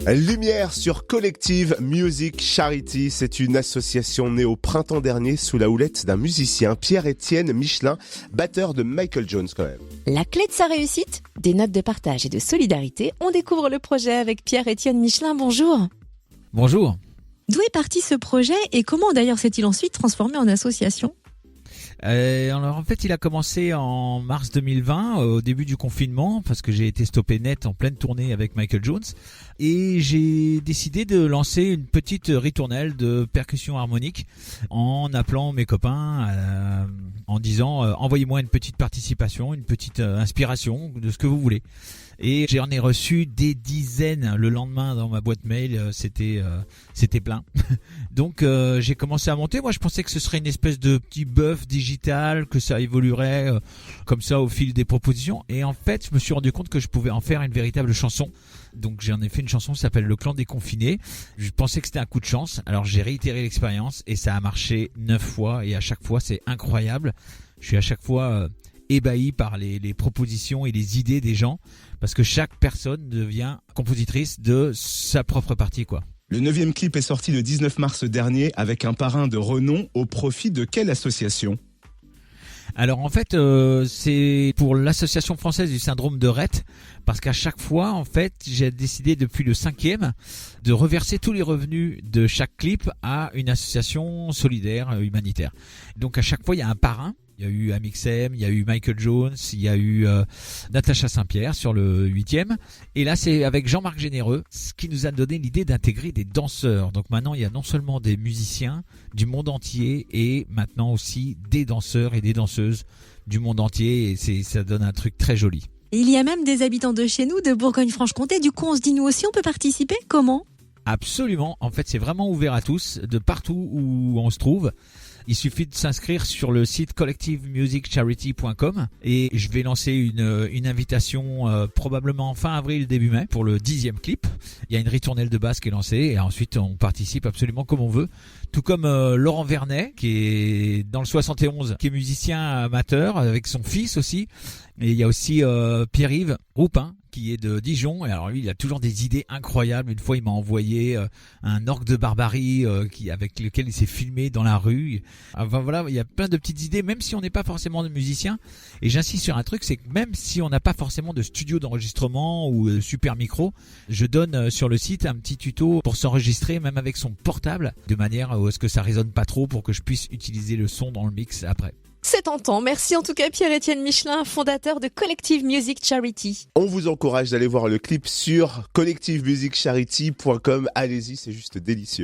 Lumière sur Collective Music Charity, c'est une association née au printemps dernier sous la houlette d'un musicien, Pierre-Étienne Michelin, batteur de Michael Jones quand même. La clé de sa réussite, des notes de partage et de solidarité, on découvre le projet avec Pierre-Étienne Michelin, bonjour. Bonjour. D'où est parti ce projet et comment d'ailleurs s'est-il ensuite transformé en association ? Alors en fait, il a commencé en mars 2020, au début du confinement, parce que j'ai été stoppé net en pleine tournée avec Michael Jones, et j'ai décidé de lancer une petite ritournelle de percussion harmonique en appelant mes copains, en disant envoyez-moi une petite participation, une petite inspiration de ce que vous voulez. Et j'en ai reçu des dizaines le lendemain dans ma boîte mail, c'était plein. Donc j'ai commencé à monter. Moi je pensais que ce serait une espèce de petit bœuf digital, que ça évoluerait comme ça au fil des propositions. Et en fait je me suis rendu compte que je pouvais en faire une véritable chanson. Donc j'en ai fait une chanson qui s'appelle Le Clan des Confinés. Je pensais que c'était un coup de chance. Alors j'ai réitéré l'expérience et ça a marché 9 fois. Et à chaque fois c'est incroyable. Je suis à chaque fois ébahi par les propositions et les idées des gens, parce que chaque personne devient compositrice de sa propre partie, quoi. Le 9e clip est sorti le 19 mars dernier avec un parrain de renom au profit de quelle association ? Alors en fait, c'est pour l'association française du syndrome de Rett, parce qu'à chaque fois, en fait, j'ai décidé depuis le 5e de reverser tous les revenus de chaque clip à une association solidaire humanitaire. Donc à chaque fois, il y a un parrain. Il y a eu Amixem, il y a eu Michael Jones, il y a eu Natacha Saint-Pierre sur le 8e. Et là, c'est avec Jean-Marc Généreux, ce qui nous a donné l'idée d'intégrer des danseurs. Donc maintenant, il y a non seulement des musiciens du monde entier et maintenant aussi des danseurs et des danseuses du monde entier. Et ça donne un truc très joli. Il y a même des habitants de chez nous, de Bourgogne-Franche-Comté. Du coup, on se dit nous aussi, on peut participer. Comment ? Absolument. En fait, c'est vraiment ouvert à tous, de partout où on se trouve. Il suffit de s'inscrire sur le site collectivemusiccharity.com et je vais lancer une invitation probablement fin avril, début mai pour le 10e clip. Il y a une ritournelle de basse qui est lancée et ensuite on participe absolument comme on veut. Tout comme Laurent Vernet qui est dans le 71, qui est musicien amateur avec son fils aussi. Et il y a aussi Pierre-Yves Roupin qui est de Dijon. Et alors lui, il a toujours des idées incroyables. Une fois, il m'a envoyé un orgue de barbarie avec lequel il s'est filmé dans la rue. Enfin voilà, il y a plein de petites idées, même si on n'est pas forcément de musicien. Et j'insiste sur un truc, c'est que même si on n'a pas forcément de studio d'enregistrement ou de super micro, je donne sur le site un petit tuto pour s'enregistrer, même avec son portable, de manière à ce que ça résonne pas trop pour que je puisse utiliser le son dans le mix après. C'est tentant. Merci en tout cas Pierre-Étienne Michelin, fondateur de Collective Music Charity. On vous encourage d'aller voir le clip sur collectivemusiccharity.com. Allez-y, c'est juste délicieux.